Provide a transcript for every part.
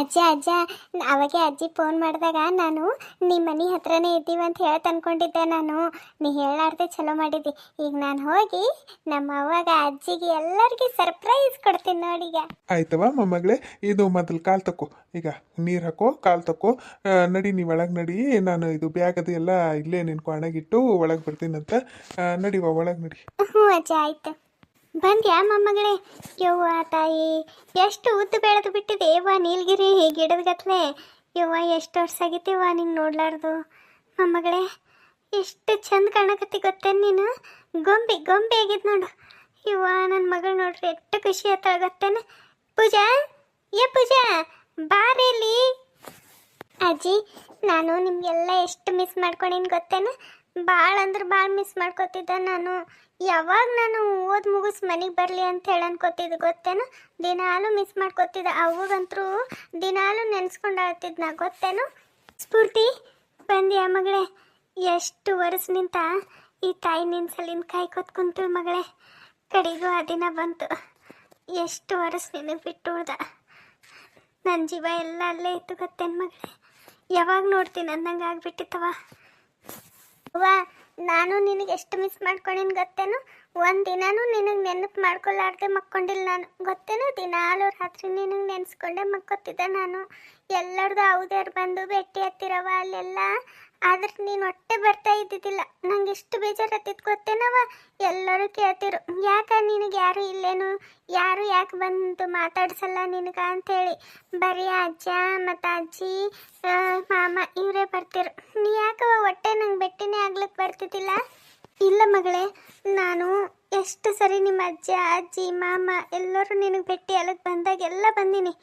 ಅಜ್ಜ ಅಜ್ಜ ಅವಾಗೆ ಅಜ್ಜಿ ಫೋನ್ ಮಾಡಿದಾಗ ನಾನು ನಿಮ್ಮ ಮನೆ ಹತ್ರನೇ ಇದ್ದೀವಿ ಅಂತ ಹೇಳತ್ ಅನ್ಕೊಂಡಿದ್ದೆ. ನಾನು ನೀ ಹೇಳಾರ್ದೆ ಚಲೋ ಮಾಡಿದ್ದಿ. ಈಗ ನಾನು ಹೋಗಿ ನಮ್ಮ ಅವ್ವಾಗ ಅಜ್ಜಿಗೆ ಎಲ್ಲರಿಗೆ ಸರ್ಪ್ರೈಸ್ ಕೊಡ್ತೀನಿ ನೋಡೀಗ. ಆಯ್ತವ ಮೊಮ್ಮಗಳೇ, ಇದು ಮೊದಲು ಕಾಲು ತಕ್ಕೋ. ಈಗ ನೀರು ಹಾಕೋ, ಕಾಲು ತಕ್ಕೋ. ನಡಿ ನೀವು ಒಳಗೆ ನಡಿ. ನಾನು ಇದು ಬ್ಯಾಗ್ ಅದು ಎಲ್ಲ ಇಲ್ಲೇ ನಿನ್ನ ಕೊಣಗಿಟ್ಟು ಒಳಗೆ ಬರ್ತೀನಂತ. ನಡಿವ ಒಳಗೆ ನಡಿ. ಹ್ಞೂ ಅಜ್ಜ ಆಯ್ತು. ಬಂದ್ಯಾ ಮೊಮ್ಮಗಳೇ? ಯವ್ವ ತಾಯಿ, ಎಷ್ಟು ಉದ್ದು ಬೆಳೆದು ಬಿಟ್ಟಿದೆ ಯವ್ವ ನೀಲಗಿರಿ ಗಿಡದ ಗತ್ಲೆ. ಯವ್ವ ಎಷ್ಟು ವರ್ಷ ಆಗಿತ್ತೇವ್ವ ನಿಂಗೆ ನೋಡ್ಲಾರ್ದು. ಮೊಮ್ಮಗಳೇ ಎಷ್ಟು ಚಂದ ಕಾಣಕತ್ತಿ ಗೊತ್ತೇನು ನೀನು? ಗೊಂಬೆ ಗೊಂಬೆ ಆಗಿದ್ ನೋಡು. ಯವ್ವ ನನ್ನ ಮಗಳು ನೋಡ್ರಿ ಎಷ್ಟು ಖುಷಿ ಆಯ್ತಾಳ ಗೊತ್ತೇನು? ಪೂಜಾ, ಏ ಪೂಜಾ ಬಾರೇಲಿ. ಅಜ್ಜಿ, ನಾನು ನಿಮಗೆಲ್ಲ ಎಷ್ಟು ಮಿಸ್ ಮಾಡ್ಕೊಂಡೀನಿ ಗೊತ್ತೇನು? ಭಾಳ ಅಂದ್ರೆ ಭಾಳ ಮಿಸ್ ಮಾಡ್ಕೊತಿದ್ದೆ ನಾನು. ಯಾವಾಗ ನಾನು ಓದ್ ಮುಗಿಸ್ ಮನೆಗೆ ಬರಲಿ ಅಂತ ಹೇಳಿ ಅನ್ಕೋತಿದ್ದೆ ಗೊತ್ತೇನು? ದಿನಾಲು ಮಿಸ್ ಮಾಡ್ಕೊತಿದ್ದೆ. ಅವಾಗಂತರೂ ದಿನಾಲು ನೆನೆಸ್ಕೊಂಡು ಆಳ್ತಿದ್ನ ಗೊತ್ತೇನು? ಸ್ಫೂರ್ತಿ ಬಂದ್ಯಾ ಮಗಳೇ? ಎಷ್ಟು ವರ್ಷ ನಿಂತ ಈ ತಾಯಿ ನಿನ್ನ ಸಲಿನ ಕಾಯ್ಕೊತ್ ಕುಂತು ಮಗಳೇ. ಕಡೆಗೂ ಆ ದಿನ ಬಂತು. ಎಷ್ಟು ವರ್ಷ ನಿನಗೆ ಬಿಟ್ಟು ಉಳ್ದ. ನನ್ನ ಜೀವ ಎಲ್ಲ ಅಲ್ಲೇ ಇತ್ತು ಗೊತ್ತೇನು ಮಗಳೇ? ಯಾವಾಗ ನೋಡ್ತೀನಿ ಅಂದಂಗೆ ಆಗ್ಬಿಟ್ಟಿತ್ತವ. ಅವ್ವ, ನಾನು ನಿನಗೆ ಎಷ್ಟು ಮಿಸ್ ಮಾಡ್ಕೊಂಡೀನಿ ಗೊತ್ತೇನು? ಒಂದು ದಿನಾನು ನಿನಗೆ ನೆನಪು ಮಾಡ್ಕೊಲಾರ್ದೆ ಮಕ್ಕೊಂಡಿಲ್ಲ ನಾನು ಗೊತ್ತೇನು? ದಿನಾಲು ರಾತ್ರಿ ನಿನಗೆ ನೆನೆಸ್ಕೊಂಡೆ ಮಕ್ಕೋತಿದ್ದೆ ನಾನು. ಎಲ್ಲರದು ಅವ್ದ್ಯಾರು ಬಂದು ಭೇಟಿ ಹತ್ತಿರವ ಅಲ್ಲೆಲ್ಲ. ಆದ್ರೆ ನೀನು ಹೊಟ್ಟೆ ಬರ್ತಾ ಇದ್ದಿದ್ದಿಲ್ಲ. ನಂಗೆ ಎಷ್ಟು ಬೇಜಾರತ್ತಿತ್ತು ಗೊತ್ತೇನವ? ಎಲ್ಲರೂ ಕೇಳ್ತಿರು, ಯಾಕೆ ನಿನಗೆ ಯಾರು ಇಲ್ಲೇನು, ಯಾರು ಯಾಕೆ ಬಂದು ಮಾತಾಡ್ಸಲ್ಲ ನಿನಗೆ ಅಂಥೇಳಿ. ಬರೀ ಅಜ್ಜ ಮತ್ತು ಅಜ್ಜಿ ಮಾಮ ಇವರೇ ಬರ್ತಿರು. ನೀ ಯಾಕವ ಹೊಟ್ಟೆ ನಂಗೆ ಭೇಟಿನೇ ಆಗ್ಲಿಕ್ಕೆ ಬರ್ತಿದ್ದಿಲ್ಲ? ಇಲ್ಲ ಮಗಳೇ, ನಾನು ಎಷ್ಟು ಸರಿ ನಿಮ್ಮ ಅಜ್ಜ ಅಜ್ಜಿ ಮಾಮ ಎಲ್ಲರೂ ನಿನಗೆ ಭೇಟಿ ಅಲ್ಲಿಗೆ ಬಂದಾಗೆಲ್ಲ ಬಂದೀನಿ.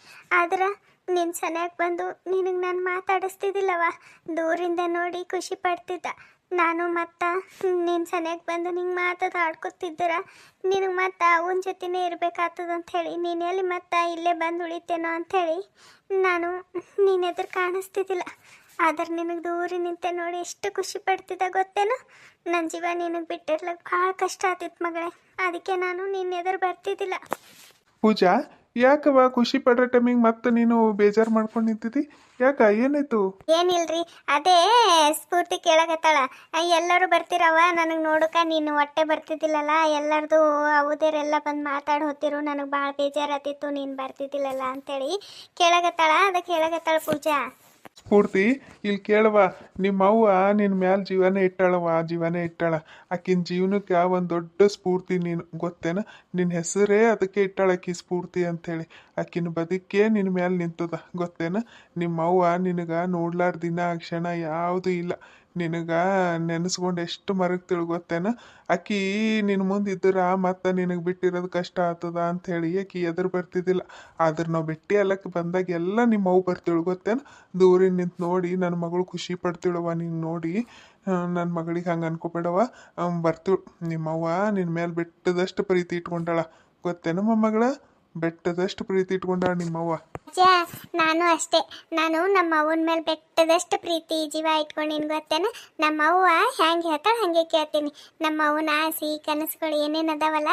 ಆದ್ರೆ ನಿನ್ನ ಸನಿಯಾಗಿ ಬಂದು ನಿನಗೆ ನಾನು ಮಾತಾಡಿಸ್ತಿದ್ದಿಲ್ಲವ. ದೂರಿಂದ ನೋಡಿ ಖುಷಿ ಪಡ್ತಿದ್ದ ನಾನು. ಮತ್ತು ನಿನ್ನ ಸನಿಯಾಗಿ ಬಂದು ನಿಂಗೆ ಮಾತಾಡಿ ಆಡ್ಕೊತಿದ್ದೀರ. ನಿನಗೆ ಮತ್ತು ಅವನ ಜೊತೆನೇ ಇರಬೇಕಾಗ್ತದೆ ಅಂಥೇಳಿ ನೀನು ಎಲ್ಲಿ ಮತ್ತು ಇಲ್ಲೇ ಬಂದು ಉಳಿತೇನೋ ಅಂಥೇಳಿ ನಾನು ನೀನು ಎದುರು ಕಾಣಿಸ್ತಿದ್ದಿಲ್ಲ. ಆದ್ರೆ ನಿನಗೆ ದೂರ ನಿಂತೆ ನೋಡಿ ಎಷ್ಟು ಖುಷಿ ಪಡ್ತಿದ್ದ ಗೊತ್ತೇನು? ನನ್ನ ಜೀವ ನಿನಗೆ ಬಿಟ್ಟಿರ್ಲಿಕ್ಕೆ ಭಾಳ ಕಷ್ಟ ಆಗ್ತಿತ್ತು ಮಗಳೇ. ಅದಕ್ಕೆ ನಾನು ನಿನ್ನ ಎದುರು ಬರ್ತಿದ್ದಿಲ್ಲ. ಪೂಜಾ, ಯಾಕವ ಖುಷಿ ಪಡ್ರೋ ಟೈಮಿಗೆ ಮತ್ತೆ ನೀನು ಬೇಜಾರು ಮಾಡ್ಕೊಂಡು ನಿಂತಿದ್ದಿ? ಯಾಕ, ಏನಾಯ್ತು? ಏನಿಲ್ರಿ, ಅದೇ ಸ್ಫೂರ್ತಿ ಕೇಳಕತ್ತಾಳ. ಎಲ್ಲರೂ ಬರ್ತಿರವ ನನಗೆ ನೋಡಕ, ನೀನು ಹೊಟ್ಟೆ ಬರ್ತಿದ್ದಿಲ್ಲಲ್ಲ. ಎಲ್ಲರದು ಅವದೇರೆಲ್ಲ ಬಂದು ಮಾತಾಡಿ ಹೋತಿರು. ನನಗೆ ಭಾಳ ಬೇಜಾರಾತಿತ್ತು ನೀನು ಬರ್ತಿದ್ದಿಲ್ಲಲ್ಲ ಅಂತೇಳಿ ಕೇಳಕತ್ತಾಳ. ಅದಕ್ಕೆ ಹೇಳಕತ್ತಾಳ ಪೂಜಾ. ಸ್ಫೂರ್ತಿ, ಇಲ್ಲಿ ಕೇಳವ, ನಿಮ್ಮ ಅವ್ವ ನಿನ್ನ ಮ್ಯಾಲ ಜೀವನೇ ಇಟ್ಟಾಳವ, ಜೀವನೇ ಇಟ್ಟಾಳ. ಆಕಿನ ಜೀವನಕ್ಕೆ ಒಂದು ದೊಡ್ಡ ಸ್ಫೂರ್ತಿ ನೀನು ಗೊತ್ತೇನ? ನಿನ್ನ ಹೆಸರೇ ಅದಕ್ಕೆ ಇಟ್ಟಾಳ ಆಕಿ ಸ್ಫೂರ್ತಿ ಅಂಥೇಳಿ. ಆಕಿನ ಬದುಕೇ ನಿನ್ನ ಮ್ಯಾಲೆ ನಿಂತದ ಗೊತ್ತೇನ? ನಿಮ್ಮ ಅವ್ವ ನಿನಗೆ ನೋಡ್ಲಾರ ದಿನ ಕ್ಷಣ ಯಾವುದೂ ಇಲ್ಲ. ನಿನಗೆ ನೆನೆಸ್ಕೊಂಡು ಎಷ್ಟು ಮರಗ್ತಿಳು ಗೊತ್ತೇನ? ಆಕಿ ನಿನ್ನ ಮುಂದೆ ಇದ್ದರ ಮತ್ತು ನಿನಗೆ ಬಿಟ್ಟಿರೋದು ಕಷ್ಟ ಆಗ್ತದ ಅಂಥೇಳಿ ಆಕಿ ಎದುರು ಬರ್ತಿದ್ದಿಲ್ಲ. ಆದ್ರೆ ನಾವು ಭೇಟಿ ಅಲ್ಲಕ್ಕೆ ಬಂದಾಗ ಎಲ್ಲ ನಿಮ್ಮ ಅವ್ವ ಬರ್ತಿಳು ಗೊತ್ತೇನ? ದೂರಿಂದ ನಿಂತು ನೋಡಿ ನನ್ನ ಮಗಳು ಖುಷಿ ಪಡ್ತಿಳವ. ನೀನು ನೋಡಿ ನನ್ನ ಮಗಳಿಗೆ ಹಂಗೆ ಅನ್ಕೋಬೇಡವ. ಬರ್ತಿಳು. ನಿಮ್ಮವ್ವ ನಿನ್ನ ಮೇಲೆ ಬೆಟ್ಟದಷ್ಟು ಪ್ರೀತಿ ಇಟ್ಕೊಂಡಾಳ ಗೊತ್ತೇನ ಮೊಮ್ಮಗಳ? ಬೆಟ್ಟದಷ್ಟು ಪ್ರೀತಿ ಇಟ್ಕೊಂಡಾಳ ನಿಮ್ಮವ್ವ. ಅಜ್ಜ, ನಾನು ಅಷ್ಟೇ. ನಾನು ನಮ್ಮ ಅವ್ವನ ಮೇಲೆ ಬೆಟ್ಟದಷ್ಟು ಪ್ರೀತಿ ಜೀವ ಇಟ್ಕೊಂಡಿನಿ ಗೊತ್ತೇನ? ನಮ್ಮ ಅವ್ವ ಹ್ಯಾಂಗೆ ಹೇಳ್ತಾಳೆ ಹಾಗೆ ಕೇಳ್ತೀನಿ. ನಮ್ಮ ಅವನ ಆಸೆ ಕನಸುಗಳು ಏನೇನು ಅದಾವಲ್ಲ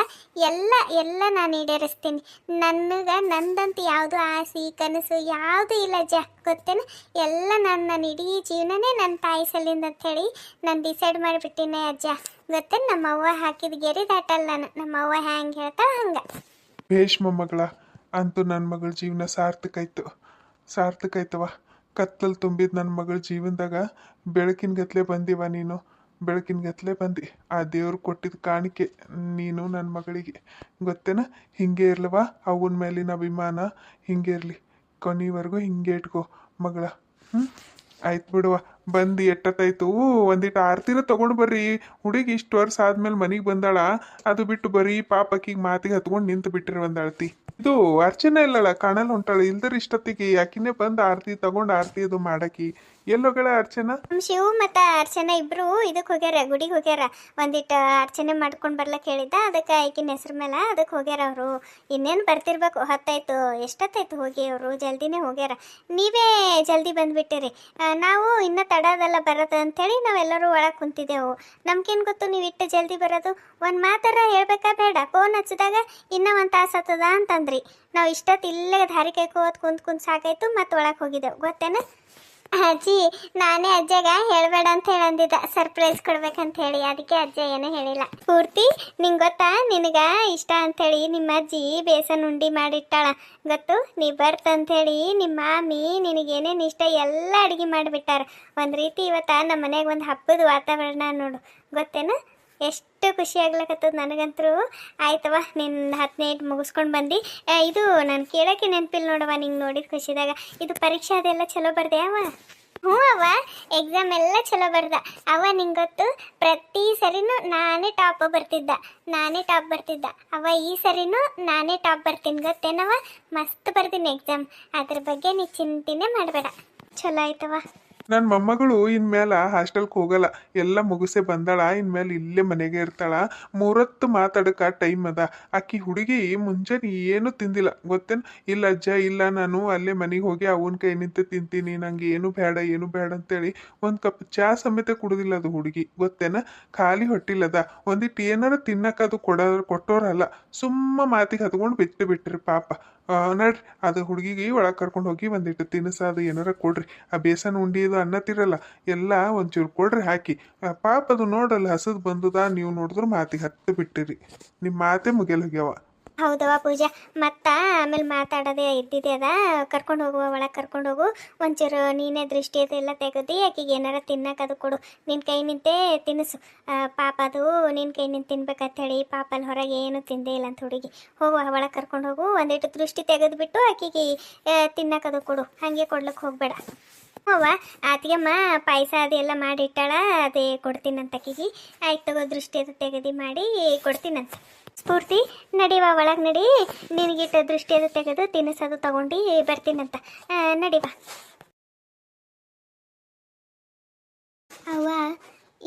ಎಲ್ಲ ಎಲ್ಲ ನಾನು ಈಡೇರಿಸ್ತೀನಿ. ನನಗೆ ನಂದಂತ ಯಾವುದು ಆಸೆ ಕನಸು ಯಾವುದೂ ಇಲ್ಲ ಅಜ್ಜ ಗೊತ್ತೇನ? ಎಲ್ಲ ನನ್ನ ಇಡೀ ಜೀವನನೇ ನನ್ನ ತಾಯಿ ಸಲಿಂದ ಅಂಥೇಳಿ ನಾನು ಡಿಸೈಡ್ ಮಾಡಿಬಿಟ್ಟಿನಿ ಅಜ್ಜ ಗೊತ್ತೇನು? ನಮ್ಮ ಅವ್ವ ಹಾಕಿದ ಗೆರೆ ದಾಟಲ್ಲ ನಾನು. ನಮ್ಮ ಅವ್ವ ಹ್ಯಾಂಗೆ ಹೇಳ್ತಾಳೆ ಹಂಗೆ. ಭೇಷ್ ಮೊಮ್ಮಗಳ, ಅಂತೂ ನನ್ನ ಮಗಳ ಜೀವನ ಸಾರ್ಥಕೈತವ. ಕತ್ತಲು ತುಂಬಿದ ನನ್ನ ಮಗಳ ಜೀವನದಾಗ ಬೆಳಕಿನ ಗತ್ಲೆ ಬಂದಿವ ನೀನು. ಬೆಳಕಿನ ಗತ್ಲೆ ಬಂದು ಆ ದೇವ್ರು ಕೊಟ್ಟಿದ್ದ ಕಾಣಿಕೆ ನೀನು ನನ್ನ ಮಗಳಿಗೆ ಗೊತ್ತೇನ? ಹಿಂಗೆ ಇರ್ಲವ ಅವನ ಮೇಲಿನ ಅಭಿಮಾನ ಹಿಂಗೆ ಇರಲಿ, ಕೊನೆವರೆಗೂ ಹಿಂಗೆ ಇಟ್ಕೋ ಮಗಳ. ಆಯ್ತು ಬಿಡುವ, ಬಂದು ಎಟ್ಟತ್ತಾಯ್ತು. ಒಂದಿಟ್ಟು ಆರ್ತಿರ ತೊಗೊಂಡು ಬರ್ರಿ. ಹುಡುಗಿ ಇಷ್ಟು ವರ್ಷ ಆದ್ಮೇಲೆ ಮನೆಗೆ ಬಂದಾಳ, ಅದು ಬಿಟ್ಟು ಬರೀ ಪಾಪಕ್ಕಿಗೆ ಮಾತಿಗೆ ಹತ್ಕೊಂಡು ನಿಂತು ಬಿಟ್ಟಿರ ಒಂದಾಳ್ತಿ. ಇದು ಅರ್ಚನೆ ಇಲ್ಲಲ್ಲ, ಕಾಣಲ್ಲ ಹೊಂಟಾಳ. ಇಲ್ದರ ಇಷ್ಟೊತ್ತಿಗೆ ಯಾಕಿನೇ ಬಂದು ಆರತಿ ತಗೊಂಡು ಆರತಿ ಅದು ಮಾಡಾಕಿ ಎಲ್ಲೋಗಳ ಅರ್ಚನಾ? ಶಿವು ಮತ್ತು ಅರ್ಚನಾ ಇಬ್ರು ಇದಕ್ಕೆ ಹೋಗ್ಯಾರ, ಗುಡಿಗೆ ಹೋಗ್ಯಾರ. ಒಂದಿಟ್ಟು ಅರ್ಚನೆ ಮಾಡ್ಕೊಂಡು ಬರ್ಲಕ್ಕೆ ಹೇಳಿದ್ದ. ಅದಕ್ಕೆ ಆಕಿನ ಹೆಸ್ರ ಮೇಲೆ ಅದಕ್ಕೆ ಹೋಗ್ಯಾರ ಅವರು. ಇನ್ನೇನು ಬರ್ತಿರ್ಬೇಕು, ಹೊತ್ತಾಯ್ತು. ಎಷ್ಟೊತ್ತಾಯ್ತು ಹೋಗಿ ಅವರು ಜಲ್ದಿನೇ ಹೋಗ್ಯಾರ. ನೀವೇ ಜಲ್ದಿ ಬಂದುಬಿಟ್ಟಿರಿ. ನಾವು ಇನ್ನೂ ತಡದಲ್ಲ ಬರೋದು ಅಂಥೇಳಿ ನಾವೆಲ್ಲರೂ ಒಳಗೆ ಕುಂತಿದ್ದೆವು. ನಮ್ಗೇನು ಗೊತ್ತು ನೀವು ಇಟ್ಟು ಜಲ್ದಿ ಬರೋದು. ಒಂದು ಮಾತಾರ ಹೇಳ್ಬೇಕಾ ಬೇಡ? ಫೋನ್ ಹಚ್ಚಿದಾಗ ಇನ್ನೂ ಒಂದು ತಾಸು ಆಗ್ತದ ಅಂತಂದ್ರಿ. ನಾವು ಇಷ್ಟೊತ್ತು ಇಲ್ಲೇ ದಾರಿ ಕೈಕೋತ್ ಕುಂತ್ ಸಾಕಾಯ್ತು, ಮತ್ತು ಒಳಗೆ ಹೋಗಿದ್ದೆವು. ಗೊತ್ತೇನ ಅಜ್ಜಿ? ನಾನೇ ಅಜ್ಜಗ ಹೇಳ್ಬೇಡ ಅಂತ ಹೇಳಂದಿದ್ದ, ಸರ್ಪ್ರೈಸ್ ಕೊಡ್ಬೇಕಂತ ಹೇಳಿ. ಅದಕ್ಕೆ ಅಜ್ಜ ಏನೂ ಹೇಳಿಲ್ಲ. ಪೂರ್ತಿ ನಿಂಗೆ ಗೊತ್ತಾ, ನಿನಗ ಇಷ್ಟ ಅಂಥೇಳಿ ನಿಮ್ಮ ಅಜ್ಜಿ ಬೇಸನ್ ಉಂಡಿ ಮಾಡಿಟ್ಟಾಳ ಗೊತ್ತು. ನೀ ಬರ್ತಂಥೇಳಿ ನಿಮ್ಮ ಮಾಮಿ ನಿನಗೇನೇನು ಇಷ್ಟ ಎಲ್ಲ ಅಡುಗೆ ಮಾಡಿಬಿಟ್ಟಾರ. ಒಂದು ರೀತಿ ಇವತ್ತು ನಮ್ಮ ಮನೆಗೆ ಒಂದು ಹಬ್ಬದ ವಾತಾವರಣ ನೋಡು. ಗೊತ್ತೇನ? ಎಷ್ಟು ಖುಷಿ ಆಗ್ಲಕತ್ತದ ನನಗಂತರೂ. ಆಯ್ತವ, ನಿನ್ನ 15 ಮುಗಿಸ್ಕೊಂಡು ಬಂದು. ಇದು ನಾನು ಕೇಳೋಕ್ಕೆ ನೆನಪಿಲ್ಲ ನೋಡವ, ನಿಂಗೆ ನೋಡಿದ ಖುಷಿದಾಗ. ಇದು ಪರೀಕ್ಷೆ ಅದೆಲ್ಲ ಚಲೋ ಬರ್ದೆ ಅವ? ಹ್ಞೂ ಅವ್ವ, ಎಕ್ಸಾಮ್ ಎಲ್ಲ ಚಲೋ ಬರ್ದ ಅವ. ನಿಂಗೆ ಗೊತ್ತು, ಪ್ರತಿ ಸರಿನೂ ನಾನೇ ಟಾಪ್ ಬರ್ತಿದ್ದ ಅವ. ಈ ಸರಿನೂ ನಾನೇ ಟಾಪ್ ಬರ್ತೀನಿ ಗೊತ್ತೇನವ. ಮಸ್ತ್ ಬರ್ತೀನಿ ಎಕ್ಸಾಮ್. ಅದ್ರ ಬಗ್ಗೆ ನೀ ಚಿಂತೆನೇ ಮಾಡಬೇಡ. ಚಲೋ ಆಯ್ತವ. ನನ್ನ ಮೊಮ್ಮಗಳು ಇನ್ಮೇಲೆ ಹಾಸ್ಟೆಲ್ಗೆ ಹೋಗಲ್ಲ, ಎಲ್ಲ ಮುಗಿಸೇ ಬಂದಾಳ. ಇನ್ಮೇಲೆ ಇಲ್ಲೇ ಮನೆಗೆ ಇರ್ತಾಳ. 3 ಹೊತ್ತು ಮಾತಾಡೋಕೆ ಟೈಮ್ ಅದ. ಆಕಿ ಹುಡುಗಿ ಮುಂಜಾನೆ ಏನೂ ತಿಂದಿಲ್ಲ ಗೊತ್ತೇನು? ಇಲ್ಲ ಅಜ್ಜ, ಇಲ್ಲ ನಾನು ಅಲ್ಲೇ ಮನೆಗೆ ಹೋಗಿ ಅವನ ಕೈ ನಿಂತು ತಿಂತೀನಿ, ನಂಗೆ ಏನು ಬೇಡ ಅಂತೇಳಿ ಒಂದು ಕಪ್ ಚಹಾ ಸಮೇತ ಕುಡ್ದಿಲ್ಲ ಅದು ಹುಡುಗಿ. ಗೊತ್ತೇನ? ಖಾಲಿ ಹೊಟ್ಟಿಲ್ಲದ. ಒಂದಿಟ್ಟು ಏನಾರು ತಿನ್ನಕ್ಕದು ಕೊಟ್ಟೋರಲ್ಲ, ಸುಮ್ಮ ಮಾತಿಗೆ ಹತ್ಕೊಂಡು ಬಿಟ್ರಿ ಪಾಪ. ನಡ್ರಿ, ಅದು ಹುಡುಗಿಗೆ ಒಳಗೆ ಕರ್ಕೊಂಡು ಹೋಗಿ ಒಂದಿಟ್ಟು ತಿನ್ನಿಸೋದು ಏನಾರ ಕೊಡ್ರಿ. ಆ ಬೇಸನ್ ಉಂಡಿ ಇದು ಅನ್ನತ್ತಿರಲ್ಲ, ಎಲ್ಲ ಒಂಚೂರು ಕೊಡ್ರಿ ಹಾಕಿ. ಪಾಪ ಅದು ನೋಡಲ್ಲ ಹಸದ್ ಬಂದದ. ನೀವು ನೋಡಿದ್ರೆ ಮಾತಿಗೆ ಹತ್ತು ಬಿಟ್ಟಿರಿ. ನಿಮ್ಮ ಮಾತೇ ಮುಗಿಯಲ್ ಹೋಗ್ಯಾವ. ಹೌದವ ಪೂಜಾ, ಆಮೇಲೆ ಮಾತಾಡೋದೇ ಇದ್ದಿದೆ ಅದ. ಕರ್ಕೊಂಡು ಒಳಗೆ ಕರ್ಕೊಂಡು ಹೋಗು. ಒಂಚೂರು ನೀನೇ ದೃಷ್ಟಿ ಅದೆಲ್ಲ ತೆಗೆದು ಆಕಿಗೆ ಏನಾರ ತಿನ್ನಕ್ಕದು ಕೊಡು. ನಿನ್ನ ಕೈ ನಿಂತೇ ತಿನ್ನಿಸು. ಪಾಪ ಅದು ನಿನ್ನ ಕೈ ನಿಂತು ತಿನ್ಬೇಕಂತ ಹೇಳಿ ಪಾಪ ಅಲ್ಲಿ ಹೊರಗೆ ಏನು ತಿಂದೇ ಇಲ್ಲ ಅಂತ ಹುಡುಗಿ. ಹೋಗುವ, ಒಳಗೆ ಕರ್ಕೊಂಡು ಹೋಗು. ಒಂದಿಟ್ಟು ದೃಷ್ಟಿ ತೆಗೆದುಬಿಟ್ಟು ಆಕಿಗೆ ತಿನ್ನಕ್ಕದು ಕೊಡು. ಹಾಗೆ ಕೊಡ್ಲಿಕ್ಕೆ ಹೋಗಬೇಡ. ಅವ್ವ, ಆತಿಗೆಮ್ಮ ಪಾಯಸ ಅದೆಲ್ಲ ಮಾಡಿಟ್ಟಾಳ, ಅದೇ ಕೊಡ್ತೀನಂತ ಆಕಿಗೆ. ಆಯ್ತು ತಗೋ, ದೃಷ್ಟಿ ಅದು ತೆಗೆದು ಮಾಡಿ ಕೊಡ್ತೀನಂತ. ಸ್ಫೂರ್ತಿ, ನಡಿವಾ ಒಳಗೆ ನಡಿ. ನಿನಗಿಟ್ಟು ದೃಷ್ಟಿ ಅದು ತೆಗೆದು ತಿನ್ನಿಸೋದು ತಗೊಂಡು ಬರ್ತೀನಂತ. ನಡಿವಾ. ಅವ್ವ,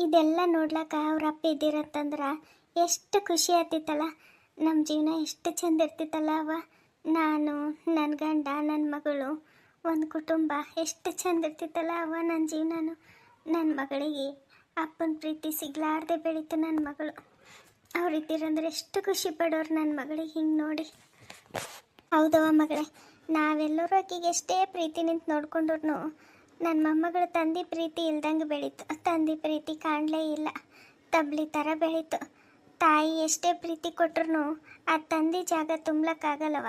ಇದೆಲ್ಲ ನೋಡ್ಲಕ್ಕ ಅವ್ರ ಅಪ್ಪ ಇದ್ದಿರತ್ತಂದ್ರೆ ಎಷ್ಟು ಖುಷಿ ಆಗ್ತಿತ್ತಲ್ಲ. ನಮ್ಮ ಜೀವನ ಎಷ್ಟು ಚಂದ ಇರ್ತಿತ್ತಲ್ಲ ಅವ್ವ. ನಾನು, ನನ್ನ ಗಂಡ, ನನ್ನ ಮಗಳು, ಒಂದು ಕುಟುಂಬ ಎಷ್ಟು ಚಂದ ಇರ್ತಿತ್ತಲ್ಲ ಅವ್ವ. ನನ್ನ ಜೀವನನು, ನನ್ನ ಮಗಳಿಗೆ ಅಪ್ಪನ ಪ್ರೀತಿ ಸಿಗ್ಲಾರ್ದೆ ಬೆಳೀತು ನನ್ನ ಮಗಳು. ಅವ್ರಿದ್ದೀರಂದ್ರೆ ಎಷ್ಟು ಖುಷಿ ಪಡೋರು ನನ್ನ ಮಗಳಿಗೆ ಹಿಂಗೆ ನೋಡಿ. ಹೌದವ ಮಗಳೇ, ನಾವೆಲ್ಲರೂ ಆಕೆಗೆ ಎಷ್ಟೇ ಪ್ರೀತಿ ನಿಂತು ನೋಡ್ಕೊಂಡ್ರು ನನ್ನ ಮೊಮ್ಮಗಳು ತಂದೆ ಪ್ರೀತಿ ಇಲ್ದಂಗೆ ಬೆಳೀತು. ತಂದೆ ಪ್ರೀತಿ ಕಾಣಲೇ ಇಲ್ಲ, ತಬ್ಲಿ ಥರ ಬೆಳೀತು. ತಾಯಿ ಎಷ್ಟೇ ಪ್ರೀತಿ ಕೊಟ್ರು ಆ ತಂದೆ ಜಾಗ ತುಂಬಲಕ್ಕಾಗಲ್ಲವ.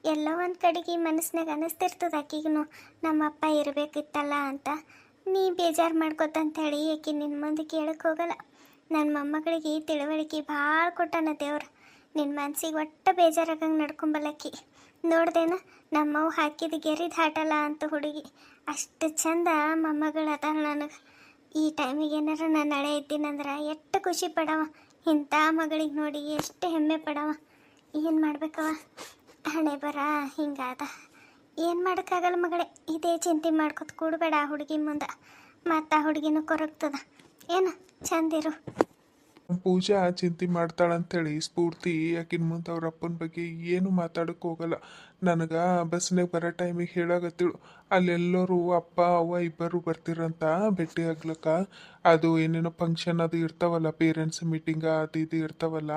ಎಲ್ಲೋ ಒಂದು ಕಡೆಗೆ ಮನಸ್ಸಿನಾಗ ಅನ್ನಿಸ್ತಿರ್ತದೆ ಆಕಿಗೂ, ನಮ್ಮಪ್ಪ ಇರಬೇಕಿತ್ತಲ್ಲ ಅಂತ. ನೀ ಬೇಜಾರು ಮಾಡ್ಕೊತಂತೇಳಿ ಆಕೆ ನಿನ್ನ ಮುಂದೆ ಕೇಳಕ್ಕೆ ಹೋಗಲ್ಲ. ನನ್ನ ಮೊಮ್ಮಗಳಿಗೆ ತಿಳುವಳಿಕೆ ಭಾಳ ಕೊಟ್ಟಾನ ದೇವ್ರು. ನಿನ್ನ ಮನ್ಸಿಗೆ ಒಟ್ಟು ಬೇಜಾರಾಗಂಗೆ ನಡ್ಕೊಂಬಲ್ಲಕ್ಕಿ. ನೋಡ್ದೇನ, ನಮ್ಮವು ಹಾಕಿದ ಗೆರಿದು ಹಾಟಲ್ಲ ಅಂತ ಹುಡುಗಿ. ಅಷ್ಟು ಚಂದ ಮೊಮ್ಮಗಳದ ನನಗೆ. ಈ ಟೈಮಿಗೆ ಏನಾರ ನಾನು ಹಳೆ ಇದ್ದೀನಂದ್ರೆ ಎಷ್ಟು ಖುಷಿ ಪಡವ. ಇಂಥ ಮಗಳಿಗೆ ನೋಡಿ ಎಷ್ಟು ಹೆಮ್ಮೆ ಪಡವ. ಏನು ಮಾಡ್ಬೇಕವ, ಹಣೆ ಬರ ಹಿಂಗಾದ. ಏನು ಮಾಡೋಕ್ಕಾಗಲ್ಲ ಮಗಳೇ. ಇದೇ ಚಿಂತೆ ಮಾಡ್ಕೊತ ಕೂಡಬೇಡ ಆ ಹುಡುಗಿ ಮುಂದೆ. ಮತ್ತು ಆ ಹುಡುಗಿನೂ ಕೊರಗ್ತದ. ಏನು ಚಂದಿರು. ಪೂಜಾ ಚಿಂತೆ ಮಾಡ್ತಾಳಂತೇಳಿ ಸ್ಫೂರ್ತಿ ಆಕಿನ ಮುಂದೆ ಅವ್ರ ಅಪ್ಪನ ಬಗ್ಗೆ ಏನು ಮಾತಾಡೋಕೆ ಹೋಗಲ್ಲ. ನನಗೆ ಬಸ್ನಾಗ ಬರೋ ಟೈಮಿಗೆ ಹೇಳಾಗತ್ತಿಳು, ಅಲ್ಲೆಲ್ಲರೂ ಅಪ್ಪ ಅವ್ವ ಇಬ್ಬರು ಬರ್ತಿರಂತ ಭೇಟಿ ಆಗ್ಲಕ್ಕ. ಅದು ಏನೇನೋ ಫಂಕ್ಷನ್ ಅದು ಇರ್ತಾವಲ್ಲ, ಪೇರೆಂಟ್ಸ್ ಮೀಟಿಂಗ್ ಅದು ಇದು ಇರ್ತಾವಲ್ಲ,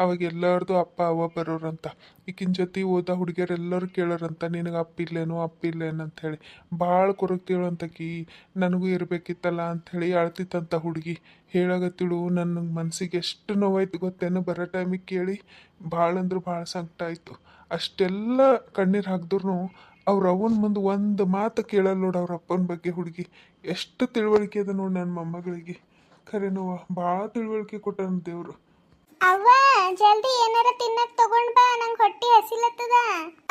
ಅವಾಗ ಎಲ್ಲರದು ಅಪ್ಪ ಅವ್ವ ಬರೋರಂತ. ಈಕಿನ ಜೊತೆ ಓದೋ ಹುಡುಗಿಯರೆಲ್ಲರೂ ಕೇಳೋರಂತ, ನಿನಗೆ ಅಪ್ಪಿಲ್ಲೇನೋ ಅಂಥೇಳಿ. ಭಾಳ ಕೊರಗ್ತೀಳಂತಕಿ. ನನಗೂ ಇರಬೇಕಿತ್ತಲ್ಲ ಅಂಥೇಳಿ ಅಳ್ತಿತ್ತಂತ ಹುಡುಗಿ. ಹೇಳಾಗತ್ತಿಳು, ನನ್ನ ಮನಸ್ಸಿಗೆ ಎಷ್ಟು ನೋವಾಯ್ತು ಗೊತ್ತೇನು ಬರೋ ಟೈಮಿಗೆ ಕೇಳಿ. ಭಾಳ ಅಂದ್ರೆ ಭಾಳ ಸಂಕಟ ಆಯಿತು. ಅಷ್ಟೆಲ್ಲ ಕಣ್ಣೀರು ಹಾಕಿದ್ರು ಅವ್ರ ಅವನ ಮುಂದೆ ಒಂದು ಮಾತು ಕೇಳಲ್ಲ ನೋಡು ಅವ್ರ ಅಪ್ಪನ ಬಗ್ಗೆ ಹುಡುಗಿ. ಎಷ್ಟು ತಿಳುವಳಿಕೆ ಅದ ನೋಡಿ ನನ್ನ ಮೊಮ್ಮಗಳಿಗೆ. ಖರೇನವ್ವ, ಭಾಳ ತಿಳುವಳಿಕೆ ಕೊಟ್ಟಾನ ದೇವ್ರು. ಅವ್ವ, ಜಲ್ದಿ ಏನಾರ ತಿನ್ನಕ್ ತಗೊಂಡ್ ಬಾ, ನಂಗೆ ಹೊಟ್ಟೆ ಹಸಿಲತ್ತದ.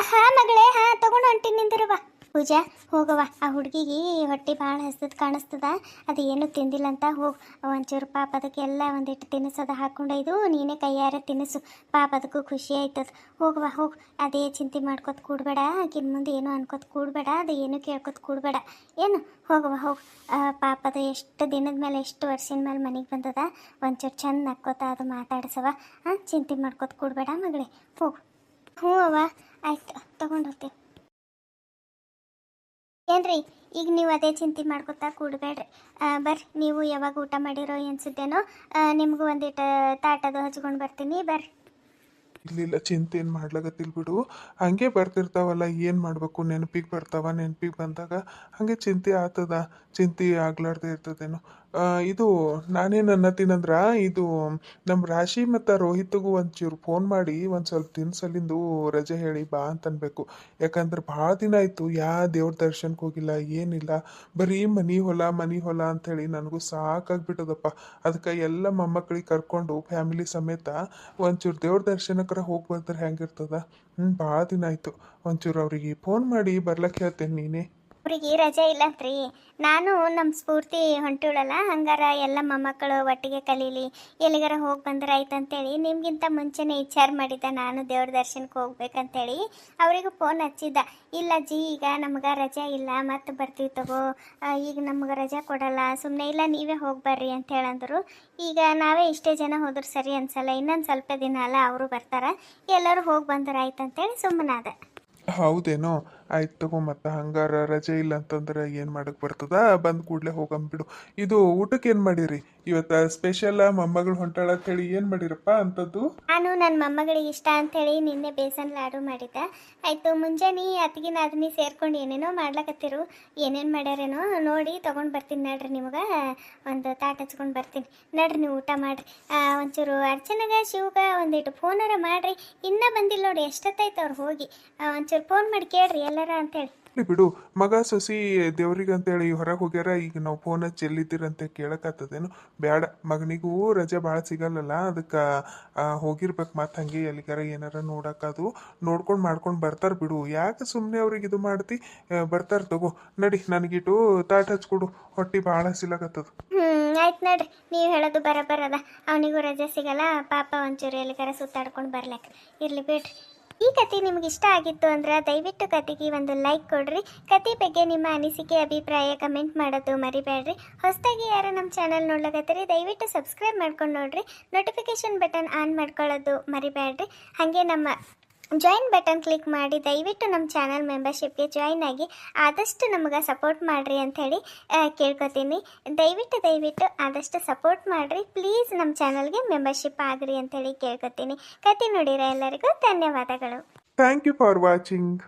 ಹಾ ಮಗಳೇ, ಹಾ ತಗೊಂಡು ಹೊಂಟೀನಿ ನಿಂದಿರು ಬಾ. ಪೂಜಾ, ಹೋಗವ. ಆ ಹುಡುಗಿಗೆ ಹೊಟ್ಟೆ ಭಾಳ ಹಸ್ತದ ಕಾಣಿಸ್ತದ, ಅದು ಏನೂ ತಿಂದಿಲ್ಲ ಅಂತ. ಹೋಗಿ ಒಂಚೂರು ಪಾಪ ಅದಕ್ಕೆಲ್ಲ ಒಂದಿಟ್ಟು ತಿನ್ನಿಸೋದು ಹಾಕ್ಕೊಂಡೊಯ್ದು ನೀನೇ ಕೈಯಾರ ತಿನ್ನಿಸು. ಪಾಪ ಅದಕ್ಕೂ ಖುಷಿ ಆಯ್ತದ. ಹೋಗವ, ಹೋಗಿ. ಅದೇ ಚಿಂತೆ ಮಾಡ್ಕೊತ ಕೂಡಬೇಡ. ಆಕಿನ ಮುಂದೆ ಏನೂ ಅನ್ಕೋತ ಕೂಡಬೇಡ, ಅದು ಏನೂ ಕೇಳ್ಕೊತ ಕೂಡಬೇಡ. ಏನು, ಹೋಗವ ಹೋಗಿ. ಪಾಪ ಅದು ಎಷ್ಟು ದಿನದ ಮೇಲೆ, ಎಷ್ಟು ವರ್ಷದ ಮೇಲೆ ಮನೆಗೆ ಬಂದದ. ಒಂಚೂರು ಚಂದ ನಕ್ಕೋತ ಅದು ಮಾತಾಡ್ಸವ. ಚಿಂತೆ ಮಾಡ್ಕೊತ ಕೂಡಬೇಡ ಮಗಳೇ, ಹೋಗು. ಹ್ಞೂ ಅವ್ವ, ಆಯ್ತು, ತಗೊಂಡು ಹೋಗ್ತೀನಿ. ಏನ್ರಿ ಈಗ ನೀವು ಅದೇ ಚಿಂತೆ ಮಾಡ್ಕೊತಾ ಕೂಡಬೇಡ್ರಿ. ಬರ್ರಿ, ನೀವು ಯಾವಾಗ ಊಟ ಮಾಡಿರೋ ಅನ್ಸುತ್ತೇನೋ, ನಿಮಗೂ ಒಂದಿಟ್ಟು ತಾಟದು ಹಚ್ಕೊಂಡು ಬರ್ತೀನಿ, ಬರ್ರಿ. ಇಲ್ಲಿಲ್ಲ, ಚಿಂತೆ ಏನು ಮಾಡ್ಲಾಗತ್ತಿಲ್ ಬಿಡು. ಹಂಗೆ ಬರ್ತಿರ್ತಾವಲ್ಲ, ಏನು ಮಾಡಬೇಕು ನೆನಪಿಗೆ ಬರ್ತಾವ, ನೆನಪಿಗೆ ಬಂದಾಗ ಹಾಗೆ ಚಿಂತೆ ಆಗ್ತದ, ಚಿಂತೆ ಆಗ್ಲಾರ್ದೆ ಇರ್ತದೇನು. ಇದು ನಾನೇನು ಅನ್ನತ್ತೀನಂದ್ರ, ಇದು ನಮ್ಮ ರಾಶಿ ಮತ್ತು ರೋಹಿತ್ಗೂ ಒಂಚೂರು ಫೋನ್ ಮಾಡಿ ಒಂದು ಸ್ವಲ್ಪ ದಿನಸಲಿಂದು ರಜೆ ಹೇಳಿ ಬಾ ಅಂತ ಅನ್ಬೇಕು. ಯಾಕಂದ್ರೆ ಭಾಳ ದಿನ ಆಯಿತು, ದೇವ್ರ ದರ್ಶನಕ್ಕೆ ಹೋಗಿಲ್ಲ, ಏನಿಲ್ಲ, ಬರೀ ಮನಿ ಹೊಲ ಅಂಥೇಳಿ ನನಗೂ ಸಾಕಾಗ್ಬಿಟ್ಟದಪ್ಪ. ಅದಕ್ಕೆ ಎಲ್ಲ ಮೊಮ್ಮಕ್ಕಳಿಗೆ ಕರ್ಕೊಂಡು ಫ್ಯಾಮಿಲಿ ಸಮೇತ ಒಂಚೂರು ದೇವ್ರ ದರ್ಶನಕ್ಕರ ಹೋಗಿ ಬಂದ್ರೆ ಹೆಂಗಿರ್ತದ. ಭಾಳ ದಿನ ಆಯಿತು. ಒಂಚೂರು ಅವ್ರಿಗೆ ಫೋನ್ ಮಾಡಿ ಬರ್ಲಕ್ಕೆ ಹೇಳ್ತೇನೆ ನೀನೇ. ಅವ್ರಿಗೆ ರಜೆ ಇಲ್ಲಂತ್ರಿ. ನಾನು ನಮ್ಮ ಸ್ಫೂರ್ತಿ ಹೊಂಟಿವಳಲ್ಲ, ಹಂಗಾರ ಎಲ್ಲ ಮೊಮ್ಮಕ್ಕಳು ಒಟ್ಟಿಗೆ ಕಲೀಲಿ, ಎಲ್ಲಿಗಾರ ಹೋಗಿ ಬಂದ್ರೆ ಆಯ್ತು ಅಂತೇಳಿ ನಿಮ್ಗಿಂತ ಮುಂಚೆನೇ ವಿಚಾರ ಮಾಡಿದ್ದೆ ನಾನು ದೇವ್ರ ದರ್ಶನಕ್ಕೆ ಹೋಗ್ಬೇಕಂತೇಳಿ. ಅವರಿಗೂ ಫೋನ್ ಹಚ್ಚಿದ್ದ, ಇಲ್ಲ ಜಿ ಈಗ ನಮ್ಗೆ ರಜೆ ಇಲ್ಲ, ಮತ್ತೆ ಬರ್ತೀವಿ ತಗೋ, ಈಗ ನಮ್ಗೆ ರಜೆ ಕೊಡಲ್ಲ, ಸುಮ್ಮನೆ ಇಲ್ಲ ನೀವೇ ಹೋಗಿ ಬರ್ರಿ ಅಂತ ಹೇಳಂದ್ರು. ಈಗ ನಾವೇ ಇಷ್ಟೇ ಜನ ಹೋದ್ರೆ ಸರಿ ಅನ್ಸಲ್ಲ, ಇನ್ನೊಂದು ಸ್ವಲ್ಪ ದಿನ ಅಲ್ಲ ಅವರು ಬರ್ತಾರೆ, ಎಲ್ಲರೂ ಹೋಗಿ ಬಂದ್ರೆ ಆಯ್ತು ಅಂತೇಳಿ ಸುಮ್ಮನಾದ. ಹೌದೇನೋ, ಆಯ್ತು ತಗೋ. ಮತ್ತು ಹಂಗಾರ ರಜೆ ಇಲ್ಲ ಅಂತಂದ್ರೆ ಏನು ಮಾಡಕ್ಕೆ ಬರ್ತದ, ಬಂದ ಕೂಡಲೇ ಹೋಗಂಬಿಡು. ಇದು ಊಟಕ್ಕೆ ಏನು ಮಾಡಿರಿ ಇವತ್ತು? ಸ್ಪೆಷಲ್ ಮೊಮ್ಮಗಳು ಹೊಂಟಾಳ ಅಂತ ಹೇಳಿ ಏನು ಮಾಡಿರಪ್ಪ ಅಂಥದ್ದು? ನಾನು ನನ್ನ ಮೊಮ್ಮಗಳಿಗೆ ಇಷ್ಟ ಅಂಥೇಳಿ ನಿನ್ನೆ ಬೇಸನ್ ಲಾಡು ಮಾಡಿದ್ದೆ. ಆಯಿತು, ಮುಂಜಾನೆ ಅತ್ತಿಗಿನ ಅದನ್ನೇ ಸೇರ್ಕೊಂಡು ಏನೇನೋ ಮಾಡ್ಲಕತ್ತಿರು, ಏನೇನು ಮಾಡ್ಯಾರೇನೋ ನೋಡಿ ತೊಗೊಂಡು ಬರ್ತೀನಿ ನಡ್ರಿ, ನಿಮ್ಗೆ ಒಂದು ತಾಟ ಹಚ್ಕೊಂಡು ಬರ್ತೀನಿ ನಡ್ರಿ, ನೀವು ಊಟ ಮಾಡಿರಿ. ಒಂಚೂರು ಅರ್ಚನೆಗೆ ಶಿವಗೆ ಒಂದಿಟ್ಟು ಫೋನಾರ ಮಾಡಿರಿ, ಇನ್ನೂ ಬಂದಿಲ್ಲ ನೋಡಿ, ಎಷ್ಟೊತ್ತಾಯ್ತು ಅವ್ರು ಹೋಗಿ. ಒಂಚೂರು ಫೋನ್ ಮಾಡಿ ಕೇಳ್ರಿ ಎಲ್ಲರ ಅಂತೇಳಿ. ಬಿಡು, ಮಗ ಸೊಸಿ ದೇವ್ರಿಗೆ ಅಂತೇಳಿ ಹೊರಗೆ ಹೋಗ್ಯಾರ, ಈಗ ನಾವು ಫೋನ್ ಹಚ್ಚಿ ಎಲ್ಲಿದ್ದೀರಂತ ಕೇಳಕ್ಕಾಗ್ತದೇನು? ಬೇಡ, ಮಗನಿಗೂ ರಜೆ ಭಾಳ ಸಿಗಲ್ಲಲ್ಲ, ಅದಕ್ಕೆ ಹೋಗಿರ್ಬೇಕು. ಮತ್ತು ಹಂಗೆ ಎಲ್ಲಿಗಾರ ಏನಾರ ನೋಡೋಕ್ಕದು ನೋಡ್ಕೊಂಡು ಮಾಡ್ಕೊಂಡು ಬರ್ತಾರೆ ಬಿಡು. ಯಾಕೆ ಸುಮ್ಮನೆ ಅವ್ರಿಗೆ ಇದು ಮಾಡ್ತಿ? ಬರ್ತಾರೆ ತಗೋ. ನಡಿ, ನನಗಿಟ್ಟು ತಾಟ ಹಚ್ಕೊಡು, ಹೊಟ್ಟೆ ಭಾಳ ಹಸಿಲಾಗತ್ತದ. ಆಯ್ತು ನಡ್ರಿ, ನೀವು ಹೇಳೋದು ಬರೋಬ್ಬರದ. ಅವನಿಗೂ ರಜೆ ಸಿಗಲ್ಲ ಪಾಪ, ಒಂಚೂರು ಎಲ್ಲಿಗಾರ ಸುತ್ತಾಡ್ಕೊಂಡು ಬರ್ಲಕ್ಕೆ ಇರಲಿ ಬಿಡ್ರಿ. ಈ ಕತೆ ನಿಮ್ಗೆ ಇಷ್ಟ ಆಗಿತ್ತು ಅಂದ್ರೆ ದಯವಿಟ್ಟು ಕತೆಗೆ ಒಂದು ಲೈಕ್ ಕೊಡ್ರಿ. ಕತೆ ಬಗ್ಗೆ ನಿಮ್ಮ ಅನಿಸಿಕೆ ಅಭಿಪ್ರಾಯ ಕಮೆಂಟ್ ಮಾಡೋದು ಮರಿಬೇಡ್ರಿ. ಹೊಸದಾಗಿ ಯಾರು ನಮ್ಮ ಚಾನಲ್ ನೋಡ್ಲಕತ್ತೀರಿ ದಯವಿಟ್ಟು ಸಬ್ಸ್ಕ್ರೈಬ್ ಮಾಡ್ಕೊಂಡು ನೋಡ್ರಿ. ನೋಟಿಫಿಕೇಶನ್ ಬಟನ್ ಆನ್ ಮಾಡ್ಕೊಳ್ಳೋದು ಮರಿಬೇಡ್ರಿ. ಹಾಗೆ ನಮ್ಮ ಜಾಯಿನ್ ಬಟನ್ ಕ್ಲಿಕ್ ಮಾಡಿ ದಯವಿಟ್ಟು ನಮ್ಮ ಚಾನಲ್ ಮೆಂಬರ್ಶಿಪ್ಗೆ ಜಾಯಿನ್ ಆಗಿ ಆದಷ್ಟು ನಮಗೆ ಸಪೋರ್ಟ್ ಮಾಡಿರಿ ಅಂಥೇಳಿ ಕೇಳ್ಕೊತೀನಿ. ದಯವಿಟ್ಟು ಆದಷ್ಟು ಸಪೋರ್ಟ್ ಮಾಡಿರಿ ಪ್ಲೀಸ್. ನಮ್ಮ ಚಾನಲ್ಗೆ ಮೆಂಬರ್ಶಿಪ್ ಆಗಿರಿ ಅಂಥೇಳಿ ಕೇಳ್ಕೊತೀನಿ. ಕತೆ ನೋಡಿರೋ ಎಲ್ಲರಿಗೂ ಧನ್ಯವಾದಗಳು. Thank you for watching.